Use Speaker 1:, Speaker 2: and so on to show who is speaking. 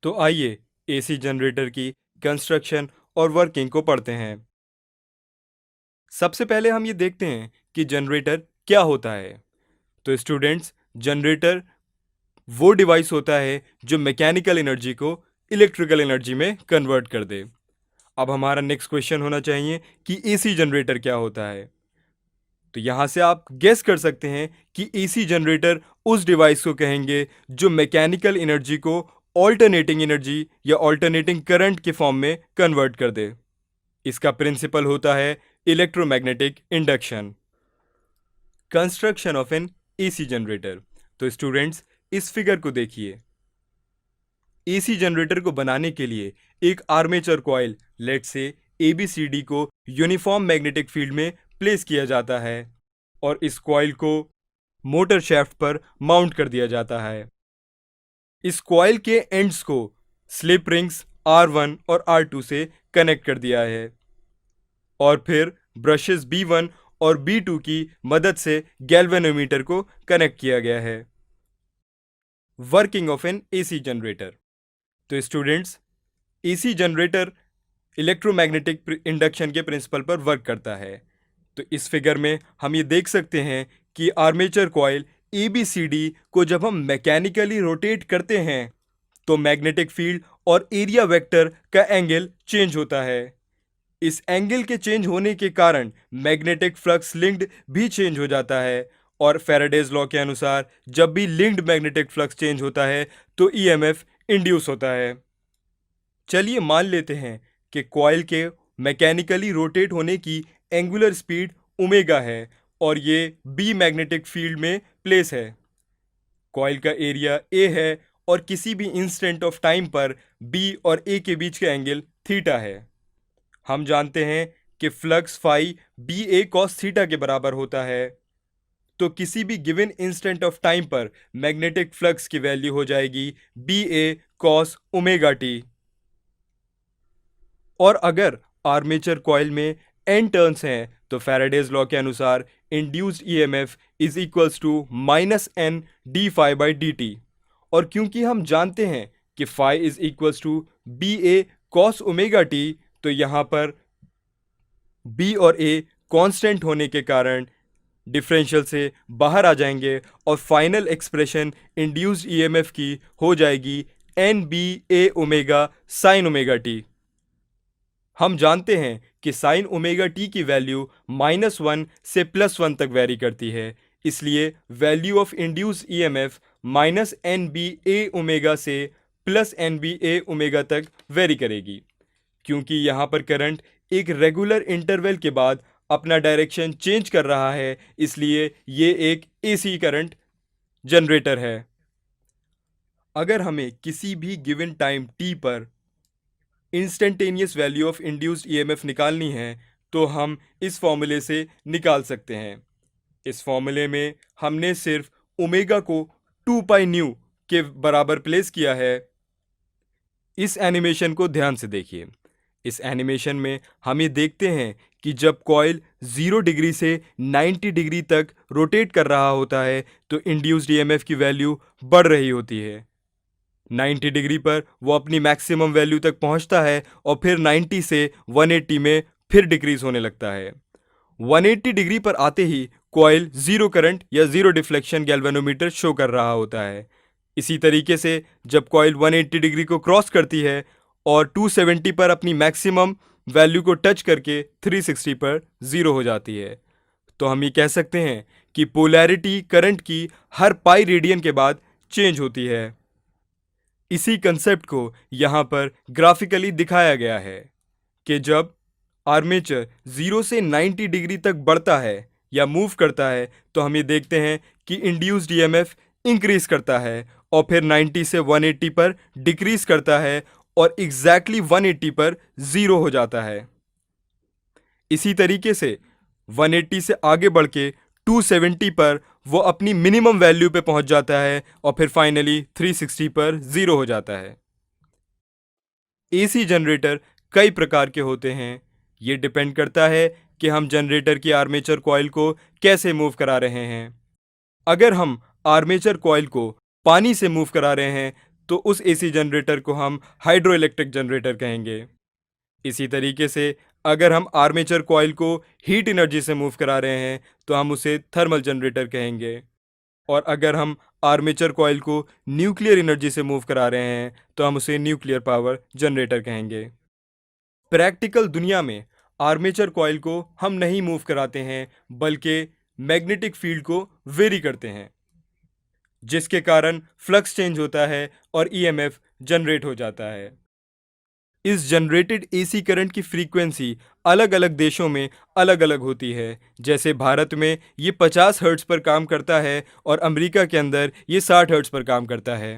Speaker 1: तो आइए AC generator की कंस्ट्रक्शन और वर्किंग को पढ़ते हैं। सबसे पहले हम ये देखते हैं कि जनरेटर क्या होता है। तो स्टूडेंट्स, जनरेटर वो डिवाइस होता है जो मैकेनिकल एनर्जी को इलेक्ट्रिकल एनर्जी में कन्वर्ट कर दे। अब हमारा नेक्स्ट क्वेश्चन होना चाहिए कि एसी जनरेटर क्या होता है। तो यहाँ से आप गेस कर सकते हैं कि एसी जनरेटर उस डिवाइस को कहेंगे जो मैकेनिकल एनर्जी को ऑल्टरनेटिंग एनर्जी या ऑल्टरनेटिंग करंट के फॉर्म में कन्वर्ट कर दे। इसका प्रिंसिपल होता है electromagnetic induction. Construction of an AC generator. तो स्टूडेंट्स, इस फिगर को देखिए। एसी जनरेटर को बनाने के लिए एक आर्मेचर कॉइल लेट से एबीसीडी को यूनिफॉर्म मैग्नेटिक फील्ड में प्लेस किया जाता है और इस कॉइल को मोटर शैफ्ट पर माउंट कर दिया जाता है। इस कॉइल के एंड्स को स्लिप रिंग्स R1 और R2 से कनेक्ट कर दिया है और फिर ब्रशेस B1 और B2 की मदद से गैल्वेनोमीटर को कनेक्ट किया गया है। Working of an AC generator. तो students, AC generator electromagnetic induction के प्रिंसिपल पर वर्क करता है। तो इस फिगर में हम ये देख सकते हैं कि आर्मेचर कॉइल एबीसीडी को जब हम मैकेनिकली रोटेट करते हैं तो मैग्नेटिक फील्ड और एरिया वेक्टर का एंगल चेंज होता है। इस एंगल के चेंज होने के कारण मैग्नेटिक फ्लक्स लिंक्ड भी चेंज हो जाता है और फैराडेज लॉ के अनुसार जब भी लिंक्ड मैग्नेटिक फ्लक्स चेंज होता है तो ईएमएफ इंड्यूस होता है। चलिए मान लेते हैं कि कॉइल के मैकेनिकली रोटेट होने की एंगुलर स्पीड ओमेगा है और ये बी मैग्नेटिक फील्ड में प्लेस है। कॉइल का एरिया ए है और किसी भी इंस्टेंट ऑफ टाइम पर बी और ए के बीच का एंगल थीटा है। हम जानते हैं कि flux phi B A cos theta के बराबर होता है। तो किसी भी गिवन इंस्टेंट ऑफ टाइम पर मैग्नेटिक फ्लक्स की वैल्यू हो जाएगी B A cos omega T. और अगर आर्मेचर कॉइल में n टर्न्स हैं तो फैराडेज लॉ के अनुसार induced EMF is equals to minus N D phi by D T. और क्योंकि हम जानते हैं कि phi is equals to B A cos omega T, तो यहाँ पर बी और ए कांस्टेंट होने के कारण डिफरेंशियल से बाहर आ जाएंगे और फाइनल एक्सप्रेशन इंड्यूस्ड ईएमएफ की हो जाएगी एन बी ए ओमेगा साइन ओमेगा टी। हम जानते हैं कि साइन ओमेगा टी की वैल्यू -1 से +1 तक वेरी करती है, इसलिए value of induce EMF -NBA omega से +NBA ओमेगा तक वेरी करेगी। क्योंकि यहाँ पर करंट एक रेगुलर इंटरवल के बाद अपना डायरेक्शन चेंज कर रहा है, इसलिए ये एक एसी करंट जनरेटर है। अगर हमें किसी भी गिवन टाइम t पर instantaneous value of induced EMF निकालनी है तो हम इस फॉर्मूले से निकाल सकते हैं। इस फॉर्मूले में हमने सिर्फ ओमेगा को 2 पाई न्यू के बराबर प्लेस किया है। इस एनिमेशन को ध्यान से देखिए। इस एनिमेशन में हम ये देखते हैं कि जब कॉइल 0 डिग्री से 90 डिग्री तक रोटेट कर रहा होता है तो इंड्यूस्ड ईएमएफ की वैल्यू बढ़ रही होती है। 90 डिग्री पर वो अपनी मैक्सिमम वैल्यू तक पहुंचता है और फिर 90 से 180 में फिर डिक्रीज होने लगता है। 180 डिग्री पर आते ही कॉइल जीरो करंट या जीरो डिफ्लेक्शन गैल्वेनोमीटर शो कर रहा होता है। इसी तरीके से जब कॉइल 180 डिग्री को क्रॉस करती है और 270 पर अपनी मैक्सिमम वैल्यू को टच करके 360 पर जीरो हो जाती है, तो हम ये कह सकते हैं कि पोलैरिटी करंट की हर पाई रेडियन के बाद चेंज होती है। इसी कंसेप्ट को यहाँ पर ग्राफिकली दिखाया गया है कि जब आर्मेचर 0 से 90 डिग्री तक बढ़ता है या मूव करता है तो हम ये देखते हैं कि इंड्यूस्ड ईएमएफ इंक्रीज करता है और फिर 90 से 180 पर डिक्रीज करता है और एग्जैक्टली 180 पर जीरो हो जाता है। इसी तरीके से 180 से आगे बढ़ के 270 पर वो अपनी मिनिमम वैल्यू पे पहुंच जाता है और फिर फाइनली 360 पर जीरो हो जाता है। एसी जनरेटर कई प्रकार के होते हैं। ये डिपेंड करता है कि हम जनरेटर की आर्मेचर कॉइल को कैसे मूव करा रहे हैं। अगर हम आर्मेचर कॉइल को पानी से मूव करा रहे हैं तो उस एसी जनरेटर को हम हाइड्रो इलेक्ट्रिक जनरेटर कहेंगे। इसी तरीके से अगर हम आर्मेचर कॉइल को हीट एनर्जी से मूव करा रहे हैं तो हम उसे थर्मल जनरेटर कहेंगे। और अगर हम आर्मेचर कॉइल को न्यूक्लियर एनर्जी से मूव करा रहे हैं तो हम उसे न्यूक्लियर पावर जनरेटर कहेंगे। प्रैक्टिकल दुनिया में आर्मेचर कॉइल को हम नहीं मूव कराते हैं बल्कि मैग्नेटिक फील्ड को वेरी करते हैं, जिसके कारण फ्लक्स चेंज होता है और ईएमएफ जनरेट हो जाता है। इस जनरेटेड एसी करंट की फ्रीक्वेंसी अलग अलग देशों में अलग अलग होती है। जैसे भारत में ये 50 हर्ट्ज पर काम करता है और अमेरिका के अंदर ये 60 हर्ट्ज पर काम करता है।